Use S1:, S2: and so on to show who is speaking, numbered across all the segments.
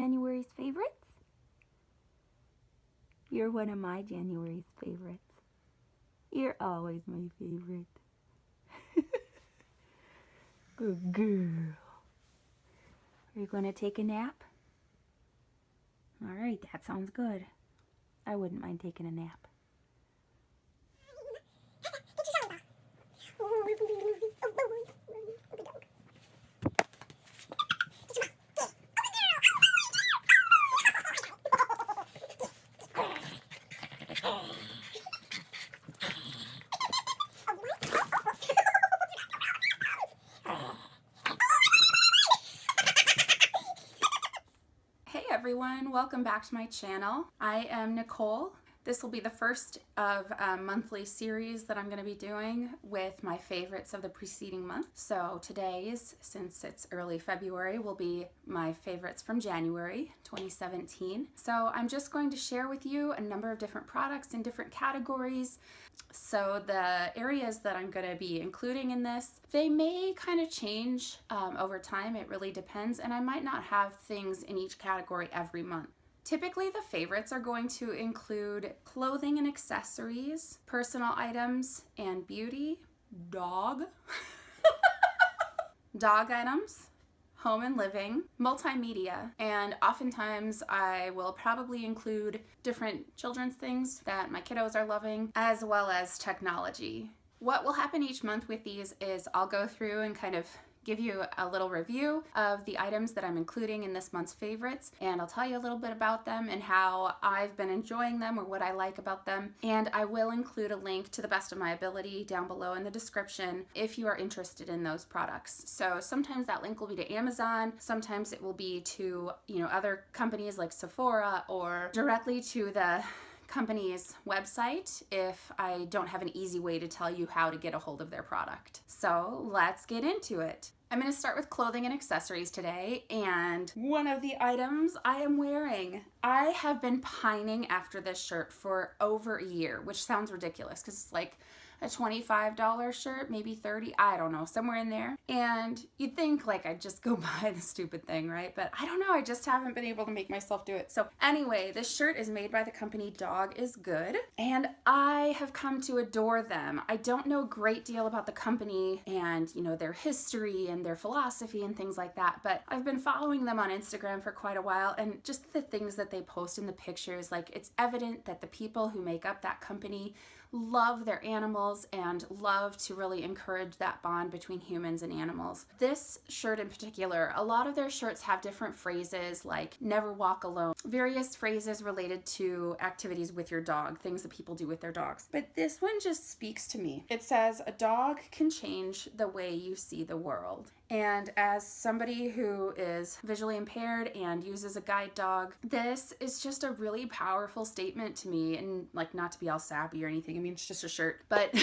S1: January's favorites? You're one of my January's favorites. You're always my favorite. Good girl. Are you going to take a nap? All right, that sounds good. I wouldn't mind taking a nap. Hey everyone, welcome back to my channel. I am Nicole. This will be the first of a monthly series that I'm going to be doing with my favorites of the preceding month. So today's, since it's early February, will be my favorites from January 2017. So I'm just going to share with you a number of different products in different categories. So the areas that I'm going to be including in this, they may kind of change over time. It really depends, and I might not have things in each category every month. Typically, the favorites are going to include clothing and accessories, personal items and beauty, dog items, home and living, multimedia, and oftentimes I will probably include different children's things that my kiddos are loving, as well as technology. What will happen each month with these is I'll go through and kind of give you a little review of the items that I'm including in this month's favorites, and I'll tell you a little bit about them and how I've been enjoying them or what I like about them. And I will include a link to the best of my ability down below in the description if you are interested in those products. So sometimes that link will be to Amazon, sometimes it will be to, other companies like Sephora, or directly to the company's website if I don't have an easy way to tell you how to get a hold of their product. So let's get into it. I'm going to start with clothing and accessories today, and one of the items I am wearing. I have been pining after this shirt for over a year, which sounds ridiculous because it's like a $25 shirt, maybe $30, I don't know, somewhere in there. And you'd think like I'd just go buy the stupid thing, right? But I don't know, I just haven't been able to make myself do it. So anyway, this shirt is made by the company Dog is Good, and I have come to adore them. I don't know a great deal about the company and, their history and their philosophy and things like that, but I've been following them on Instagram for quite a while, and just the things that they post in the pictures, like it's evident that the people who make up that company love their animals and love to really encourage that bond between humans and animals. This shirt in particular, a lot of their shirts have different phrases like never walk alone, various phrases related to activities with your dog, things that people do with their dogs. But this one just speaks to me. It says, a dog can change the way you see the world. And as somebody who is visually impaired and uses a guide dog, this is just a really powerful statement to me. And like, not to be all sappy or anything, I mean, it's just a shirt, but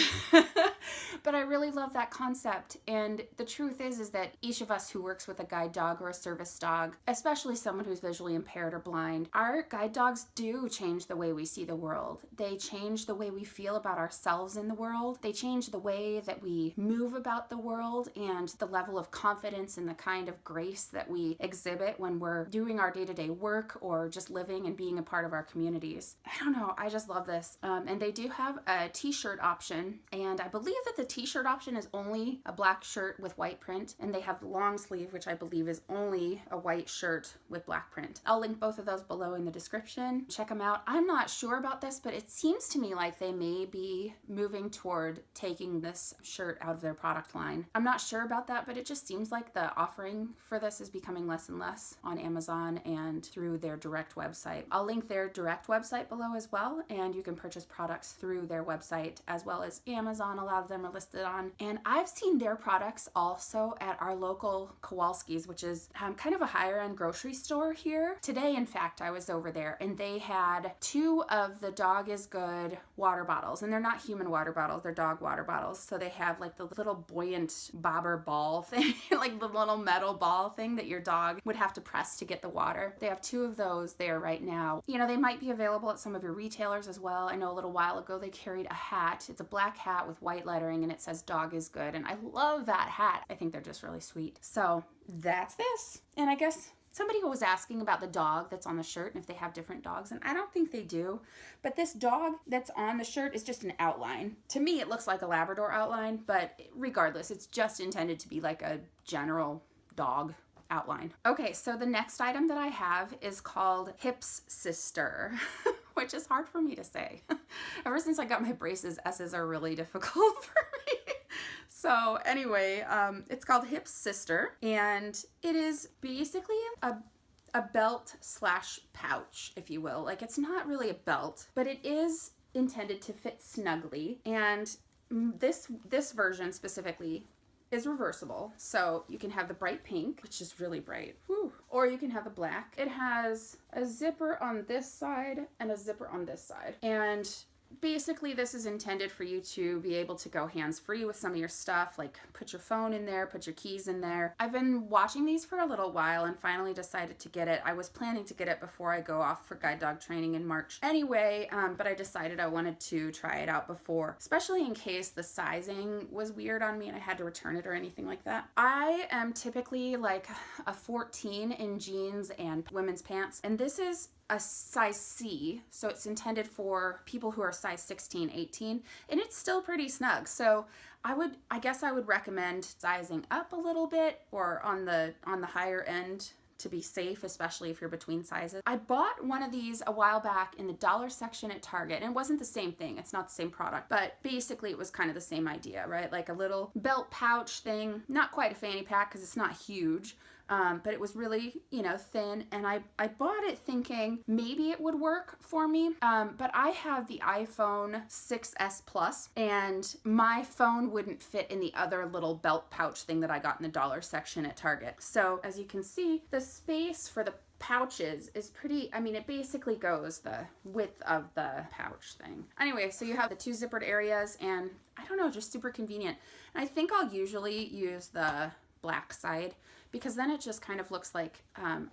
S1: but I really love that concept. And the truth is that each of us who works with a guide dog or a service dog, especially someone who's visually impaired or blind, our guide dogs do change the way we see the world. They change the way we feel about ourselves in the world. They change the way that we move about the world and the level of confidence and the kind of grace that we exhibit when we're doing our day-to-day work or just living and being a part of our communities. I don't know, I just love this. And they do have a t-shirt option, and I believe that the t-shirt option is only a black shirt with white print, and they have the long sleeve, which I believe is only a white shirt with black print. I'll link both of those below in the description. Check them out. I'm not sure about this, but it seems to me like they may be moving toward taking this shirt out of their product line. I'm not sure about that, but it just seems like the offering for this is becoming less and less on Amazon and through their direct website. I'll link their direct website below as well, and you can purchase products through their website as well as Amazon. A lot of them are listed on, and I've seen their products also at our local Kowalski's, which is kind of a higher end grocery store here. Today, in fact, I was over there and they had 2 of the Dog is Good water bottles, and they're not human water bottles, they're dog water bottles. So they have like the little buoyant bobber ball thing, like the little metal ball thing that your dog would have to press to get the water. They have 2 of those there right now. They might be available at some of your retailers as well. I know a little while ago they carried a hat. It's a black hat with white lettering and it says Dog is Good, and I love that hat. I think they're just really sweet. So that's this. And I guess Somebody was asking about the dog that's on the shirt and if they have different dogs, and I don't think they do. But this dog that's on the shirt is just an outline. To me, it looks like a Labrador outline, but regardless, it's just intended to be like a general dog outline. Okay, so the next item that I have is called Hips Sister, which is hard for me to say. Ever since I got my braces, S's are really difficult for me. So anyway, it's called Hips Sister, and it is basically a belt slash pouch, if you will. Like, it's not really a belt, but it is intended to fit snugly, and this version specifically is reversible. So you can have the bright pink, which is really bright, whew, or you can have the black. It has a zipper on this side and a zipper on this side. And basically this is intended for you to be able to go hands-free with some of your stuff, like put your phone in there, put your keys in there. I've been watching these for a little while and finally decided to get it. I was planning to get it before I go off for guide dog training in March anyway, but I decided I wanted to try it out before, especially in case the sizing was weird on me and I had to return it or anything like that. I am typically like a 14 in jeans and women's pants, and this is a size C, so it's intended for people who are size 16, 18, and it's still pretty snug. So I guess I would recommend sizing up a little bit or on the higher end to be safe, especially if you're between sizes. I bought one of these a while back in the dollar section at Target, and it wasn't the same thing. It's not the same product, but basically it was kind of the same idea, right? Like a little belt pouch thing, not quite a fanny pack because it's not huge, but it was really, thin, and I bought it thinking maybe it would work for me, but I have the iPhone 6S Plus, and my phone wouldn't fit in the other little belt pouch thing that I got in the dollar section at Target. So as you can see, the space for the pouches is pretty, it basically goes the width of the pouch thing. Anyway, so you have the two zippered areas, and I don't know, just super convenient. And I think I'll usually use the black side because then it just kind of looks like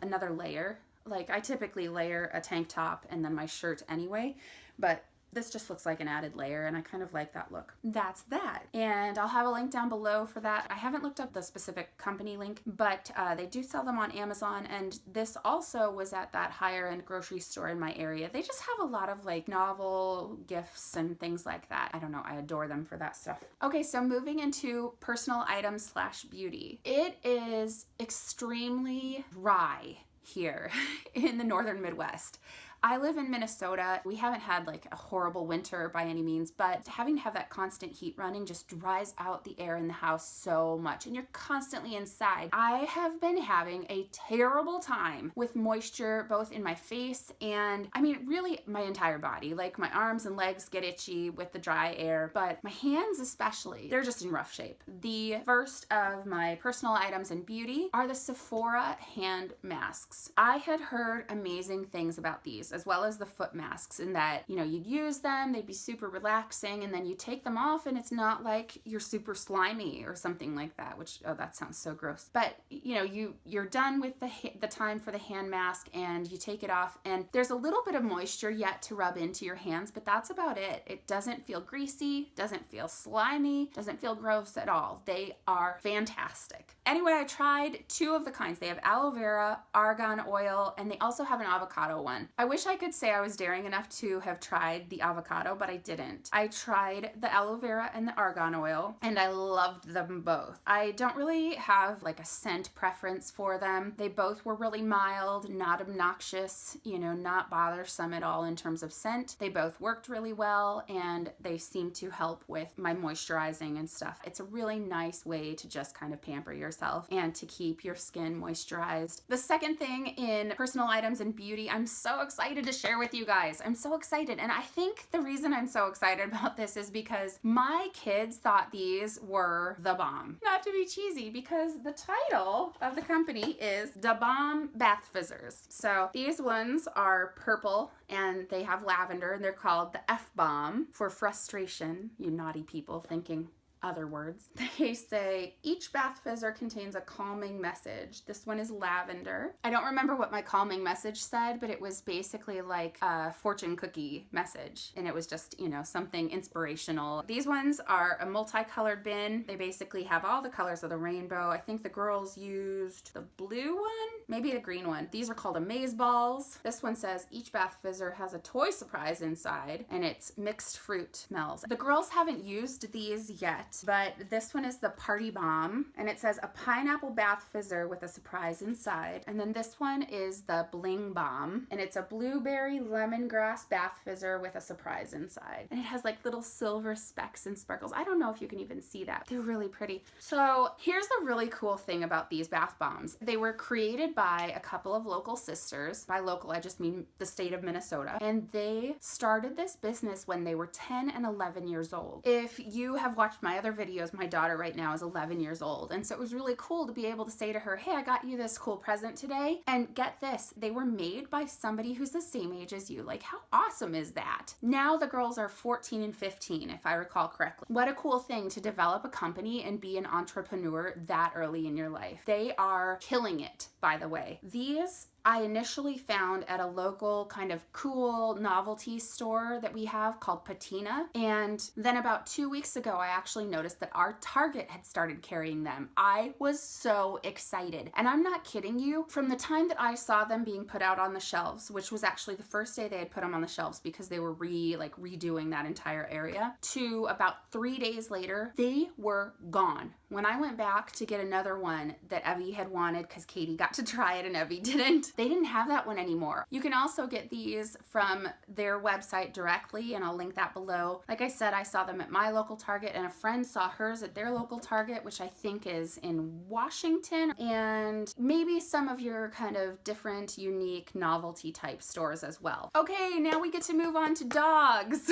S1: another layer. Like, I typically layer a tank top and then my shirt anyway, but this just looks like an added layer, and I kind of like that look. That's that. And I'll have a link down below for that. I haven't looked up the specific company link, but they do sell them on Amazon, and this also was at that higher end grocery store in my area. They just have a lot of like novel gifts and things like that. I don't know, I adore them for that stuff. Okay, so moving into personal items slash beauty. It is extremely dry here in the northern Midwest. I live in Minnesota. We haven't had like a horrible winter by any means, but having to have that constant heat running just dries out the air in the house so much, and you're constantly inside. I have been having a terrible time with moisture both in my face and really my entire body. Like, my arms and legs get itchy with the dry air, but my hands especially, they're just in rough shape. The first of my personal items in beauty are the Sephora Hand masks. I had heard amazing things about these, as well as the foot masks, in that, you'd use them, they'd be super relaxing, and then you take them off and it's not like you're super slimy or something like that, which, oh, that sounds so gross. But, you're done with the time for the hand mask, and you take it off, and there's a little bit of moisture yet to rub into your hands, but that's about it. It doesn't feel greasy, doesn't feel slimy, doesn't feel gross at all. They are fantastic. Anyway, I tried two of the kinds. They have aloe vera, argan oil, and they also have an avocado one. I wish I could say I was daring enough to have tried the avocado, but I didn't. I tried the aloe vera and the argan oil, and I loved them both. I don't really have like a scent preference for them. They both were really mild, not obnoxious, not bothersome at all in terms of scent. They both worked really well, and they seem to help with my moisturizing and stuff. It's a really nice way to just kind of pamper yourself and to keep your skin moisturized. The second thing in personal items and beauty, I'm so excited to share with you guys. I'm so excited, and I think the reason I'm so excited about this is because my kids thought these were the bomb. Not to be cheesy, because the title of the company is Da Bomb Bath Fizzers. So these ones are purple and they have lavender, and they're called the F-Bomb for frustration, you naughty people thinking other words. They say each bath fizzer contains a calming message. This one is lavender. I don't remember what my calming message said, but it was basically like a fortune cookie message, and it was just, something inspirational. These ones are a multicolored bin. They basically have all the colors of the rainbow. I think the girls used the blue one Maybe the green one. These are called Amaze Balls. This one says each bath fizzer has a toy surprise inside, and it's mixed fruit smells. The girls haven't used these yet, but this one is the Party Bomb, and it says a pineapple bath fizzer with a surprise inside. And then this one is the Bling Bomb, and it's a blueberry lemongrass bath fizzer with a surprise inside. And it has like little silver specks and sparkles. I don't know if you can even see that. They're really pretty. So here's the really cool thing about these bath bombs. They were created by a couple of local sisters. By local, I just mean the state of Minnesota. And they started this business when they were 10 and 11 years old. If you have watched my other videos, my daughter right now is 11 years old. And so it was really cool to be able to say to her, hey, I got you this cool present today. And get this, they were made by somebody who's the same age as you. Like, how awesome is that? Now the girls are 14 and 15, if I recall correctly. What a cool thing to develop a company and be an entrepreneur that early in your life. They are killing it, by the way. These I initially found at a local kind of cool novelty store that we have called Patina. And then about 2 weeks ago, I actually noticed that our Target had started carrying them. I was so excited. And I'm not kidding you. From the time that I saw them being put out on the shelves, which was actually the first day they had put them on the shelves because they were redoing that entire area, to about 3 days later, they were gone. When I went back to get another one that Evie had wanted because Katie got to try it and Evie didn't, they didn't have that one anymore. You can also get these from their website directly, and I'll link that below. Like I said, I saw them at my local Target, and a friend saw hers at their local Target, which I think is in Washington, and maybe some of your kind of different, unique, novelty type stores as well. Okay, now we get to move on to dogs.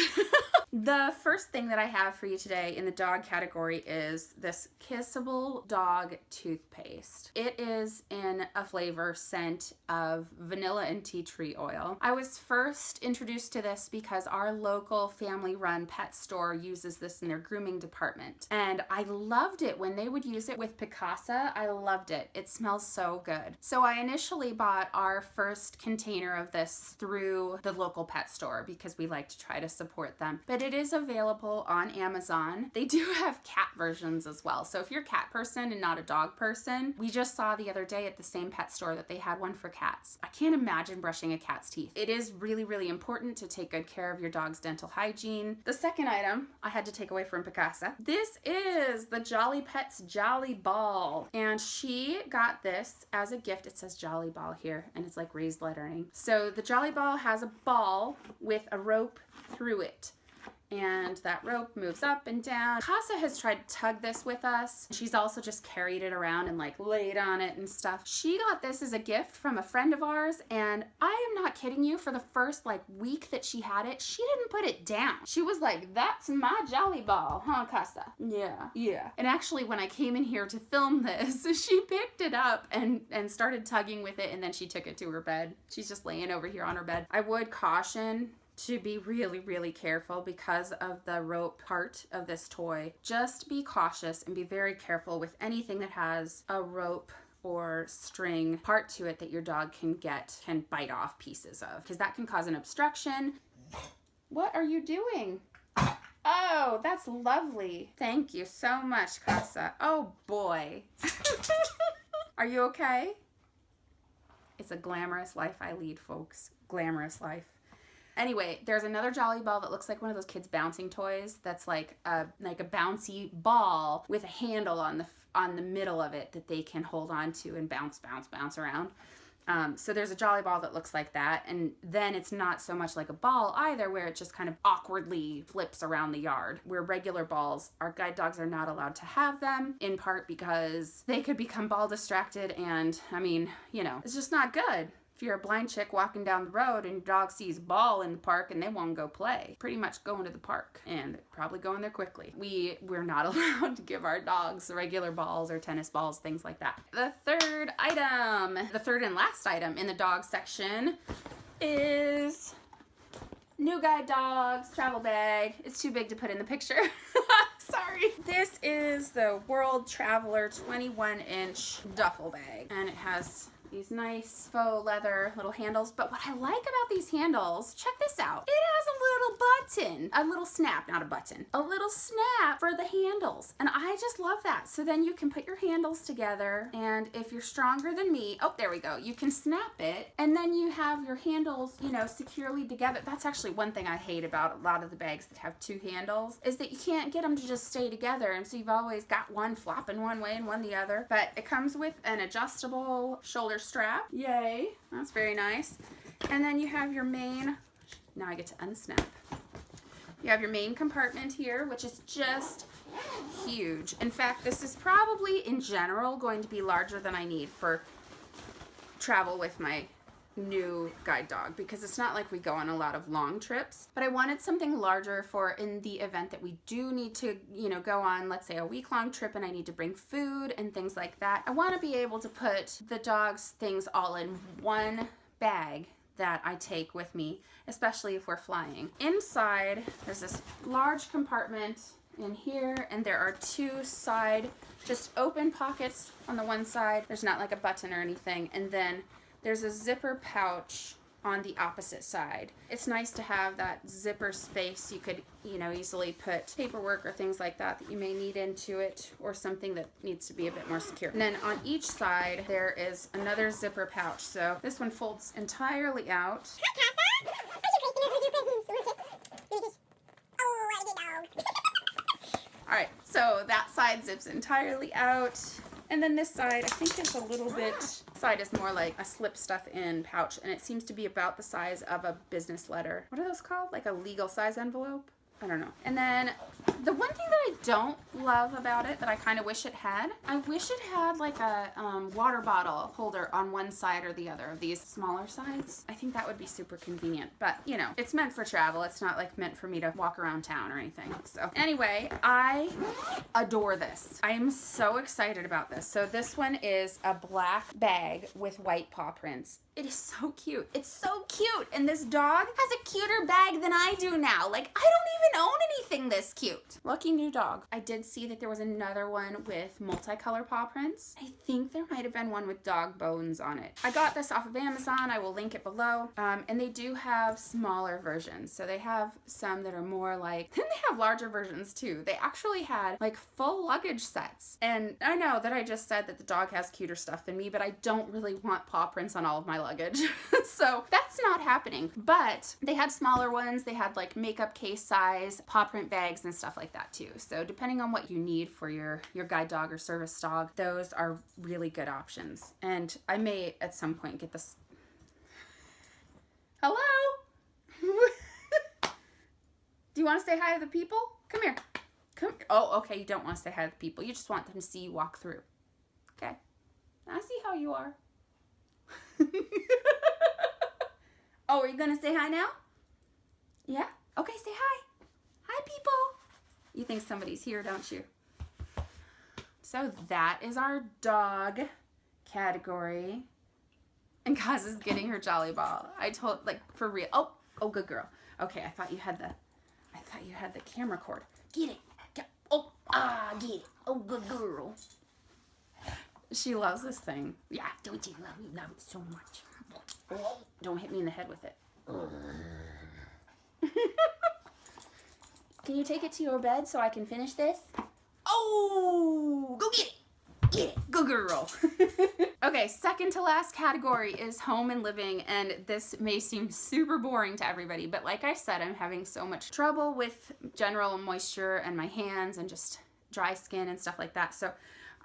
S1: The first thing that I have for you today in the dog category is this Kissable dog toothpaste. It is in a flavor scent of vanilla and tea tree oil. I was first introduced to this because our local family-run pet store uses this in their grooming department. And I loved it when they would use it with Picasa. I loved it. It smells so good. So I initially bought our first container of this through the local pet store because we like to try to support them. But it is available on Amazon. They do have cat versions as well. So if you're a cat person and not a dog person, we just saw the other day at the same pet store that they had one for cats. I can't imagine brushing a cat's teeth. It is really, really important to take good care of your dog's dental hygiene. The second item I had to take away from Picasa. This is the Jolly Pets Jolly Ball. And she got this as a gift. It says Jolly Ball here, and it's like raised lettering. So the Jolly Ball has a ball with a rope through it. And that rope moves up and down. Casa has tried to tug this with us. She's also just carried it around and like laid on it and stuff. She got this as a gift from a friend of ours, and I am not kidding you, for the first like week that she had it, she didn't put it down. She was like, that's my Jolly Ball, huh, Casa? Yeah. And actually when I came in here to film this, she picked it up and started tugging with it, and then she took it to her bed. She's just laying over here on her bed. I would caution to be really, really careful because of the rope part of this toy. Just be cautious and be very careful with anything that has a rope or string part to it that your dog can bite off pieces of, because that can cause an obstruction. What are you doing? Oh, that's lovely. Thank you so much, Casa. Oh boy. Are you okay? It's a glamorous life I lead, folks. Glamorous life. Anyway, there's another Jolly Ball that looks like one of those kids' bouncing toys that's like a bouncy ball with a handle on the middle of it that they can hold on to and bounce around. So there's a Jolly Ball that looks like that, and then it's not so much like a ball either, where it just kind of awkwardly flips around the yard, where regular balls, our guide dogs are not allowed to have them, in part because they could become ball distracted, and I mean, you know, it's just not good. If you're a blind chick walking down the road and your dog sees a ball in the park and they want to go play, pretty much going to the park, and probably going there quickly. We're not allowed to give our dogs regular balls or tennis balls, things like that. The third and last item in the dog section is New Guide Dogs travel bag. It's too big to put in the picture. Sorry. This is the World Traveler 21-inch duffel bag, and it has these nice faux leather little handles. But what I like about these handles, check this out. It has a little button, a little snap, not a button, a little snap for the handles. And I just love that. So then you can put your handles together, and if you're stronger than me, oh, there we go, you can snap it, and then you have your handles, you know, securely together. That's actually one thing I hate about a lot of the bags that have two handles, is that you can't get them to just stay together, and so you've always got one flopping one way and one the other. But it comes with an adjustable shoulder strap. Yay, that's very nice. And then you have your main, now I get to unsnap. You have your main compartment here, which is just huge. In fact, this is probably in general going to be larger than I need for travel with my new guide dog, because it's not like we go on a lot of long trips. But I wanted something larger for in the event that we do need to, you know, go on, let's say, a week-long trip and I need to bring food and things like that. I want to be able to put the dog's things all in one bag that I take with me, especially if we're flying. Inside, there's this large compartment in here, and there are two side, just open pockets on the one side. There's not like a button or anything, and then there's a zipper pouch on the opposite side. It's nice to have that zipper space. You could, you know, easily put paperwork or things like that that you may need into it, or something that needs to be a bit more secure. And then on each side, there is another zipper pouch. So this one folds entirely out. All right, so that side zips entirely out. And then this side, I think it's a little bit, side is more like a slip stuff in pouch, and it seems to be about the size of a business letter. What are those called? Like a legal size envelope? I don't know. And then the one thing that I don't love about it, that I kind of wish it had, I wish it had like a water bottle holder on one side or the other of these smaller sides. I think that would be super convenient, but you know, it's meant for travel. It's not like meant for me to walk around town or anything. So anyway, I adore this. I am so excited about this. So this one is a black bag with white paw prints. It is so cute. It's so cute. And this dog has a cuter bag than I do now. Like, I don't even own anything this cute. Lucky new dog. I did see that there was another one with multicolor paw prints. I think there might have been one with dog bones on it. I got this off of Amazon. I will link it below. And they do have smaller versions. So they have some that are more like, then they have larger versions too. They actually had like full luggage sets. And I know that I just said that the dog has cuter stuff than me, but I don't really want paw prints on all of my luggage. So that's not happening. But they had smaller ones. They had like makeup case size paw print bags and stuff like that too. So depending on what you need for your guide dog or service dog, those are really good options. And I may at some point get this. Hello? Do you want to say hi to the people? Come here. Come. Oh, okay. You don't want to say hi to the people. You just want them to see you walk through. Okay. I see how you are. Oh, are you gonna say hi now? Yeah? Okay, say hi. Hi, people. You think somebody's here, don't you? So that is our dog category. And Kaz is getting her Jolly Ball. I told, like, for real. Oh, good girl. Okay, I thought you had the camera cord. Get it. Get it. Oh, good girl. She loves this thing. Yeah, don't you love it so much? Don't hit me in the head with it. Can you take it to your bed so I can finish this? Oh, go get it. Get it. Good girl. Okay, second to last category is home and living, and this may seem super boring to everybody, but like I said, I'm having so much trouble with general moisture and my hands and just dry skin and stuff like that. So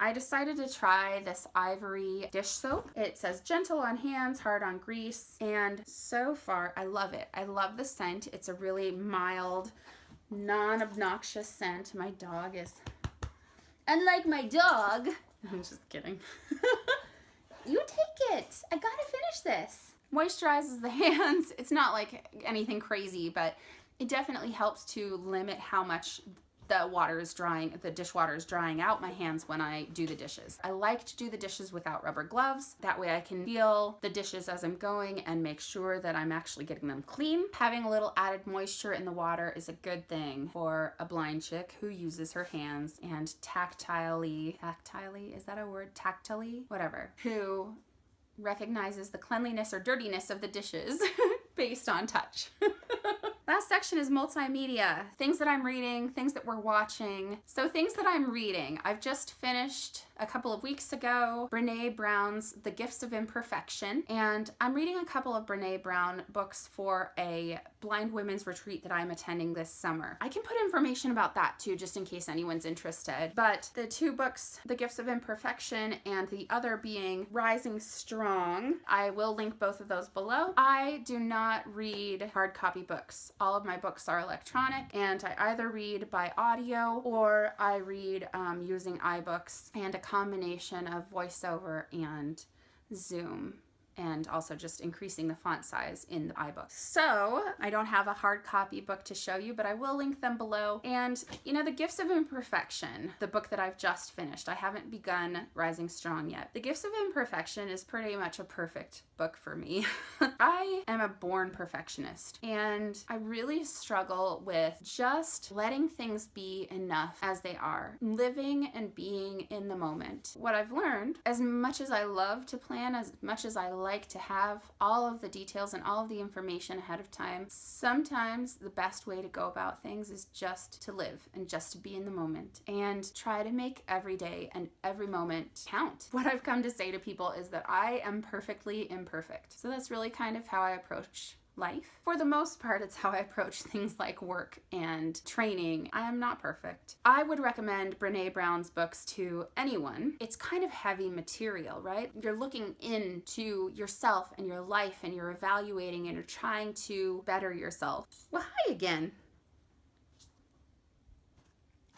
S1: I decided to try this Ivory dish soap. It says gentle on hands, hard on grease, and so far I love it. I love the scent. It's a really mild, non-obnoxious scent. My dog is, unlike my dog, I'm just kidding. You take it. I gotta finish this. Moisturizes the hands. It's not like anything crazy, but it definitely helps to limit how much the dishwater is drying out my hands when I do the dishes. I like to do the dishes without rubber gloves. That way I can feel the dishes as I'm going and make sure that I'm actually getting them clean. Having a little added moisture in the water is a good thing for a blind chick who uses her hands and tactilely, is that a word? Tactily? Whatever. Who recognizes the cleanliness or dirtiness of the dishes based on touch. Last section is multimedia. Things that I'm reading, things that we're watching. So things that I'm reading. I've just finished a couple of weeks ago Brene Brown's The Gifts of Imperfection, and I'm reading a couple of Brene Brown books for a blind women's retreat that I'm attending this summer. I can put information about that too, just in case anyone's interested. But the two books, The Gifts of Imperfection and the other being Rising Strong, I will link both of those below. I do not read hard copy books. All of my books are electronic, and I either read by audio or I read using iBooks and a combination of VoiceOver and Zoom, and also just increasing the font size in the iBook. So I don't have a hard copy book to show you, but I will link them below. And you know, The Gifts of Imperfection, the book that I've just finished, I haven't begun Rising Strong yet. The Gifts of Imperfection is pretty much a perfect book for me. I am a born perfectionist, and I really struggle with just letting things be enough as they are, living and being in the moment. What I've learned, as much as I love to plan, as much as I like to have all of the details and all of the information ahead of time, sometimes the best way to go about things is just to live and just to be in the moment and try to make every day and every moment count. What I've come to say to people is that I am perfectly imperfect. So that's really kind of how I approach life. For the most part, it's how I approach things like work and training. I am not perfect. I would recommend Brene Brown's books to anyone. It's kind of heavy material, right? You're looking into yourself and your life, and you're evaluating and you're trying to better yourself. Well, hi again.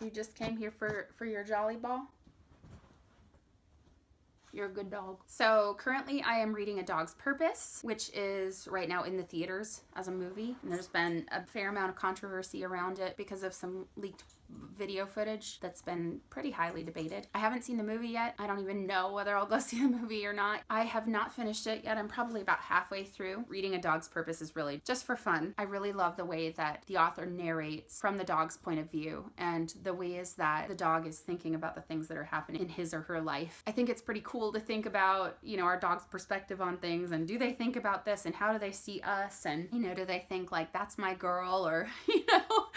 S1: You just came here for your jolly ball? You're a good dog. So currently I am reading A Dog's Purpose, which is right now in the theaters as a movie. And there's been a fair amount of controversy around it because of some leaked video footage that's been pretty highly debated. I haven't seen the movie yet. I don't even know whether I'll go see the movie or not. I have not finished it yet. I'm probably about halfway through. Reading A Dog's Purpose is really just for fun. I really love the way that the author narrates from the dog's point of view and the ways that the dog is thinking about the things that are happening in his or her life. I think it's pretty cool to think about, you know, our dog's perspective on things, and do they think about this, and how do they see us, and, you know, do they think like that's my girl, or, you know,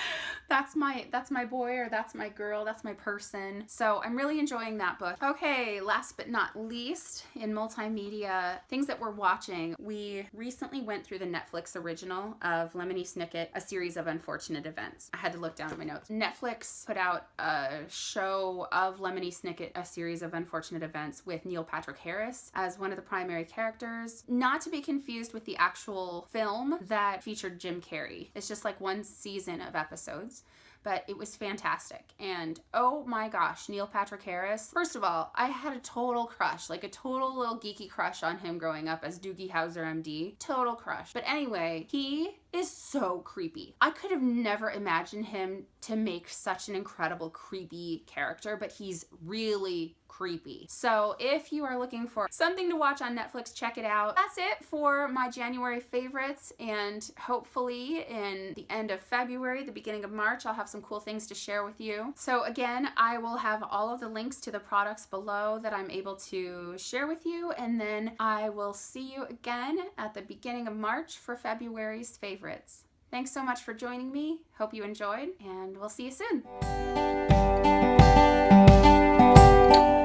S1: that's my boy, or that's my girl, that's my person. So I'm really enjoying that book. Okay, last but not least, in multimedia, things that we're watching. We recently went through the Netflix original of Lemony Snicket, A Series of Unfortunate Events. I had to look down at my notes. Netflix put out a show of Lemony Snicket, A Series of Unfortunate Events, with Neil Patrick Harris as one of the primary characters. Not to be confused with the actual film that featured Jim Carey. It's just like one season of episodes, but it was fantastic. And oh my gosh, Neil Patrick Harris. First of all, I had a total crush, like a total little geeky crush on him growing up as Doogie Howser MD. Total crush. But anyway, he is so creepy. I could have never imagined him to make such an incredible creepy character, but he's really creepy. So if you are looking for something to watch on Netflix, check it out. That's it for my January favorites, and hopefully in the end of February, the beginning of March, I'll have some cool things to share with you. So again, I will have all of the links to the products below that I'm able to share with you, and then I will see you again at the beginning of March for February's favorites. Thanks so much for joining me. Hope you enjoyed, and we'll see you soon.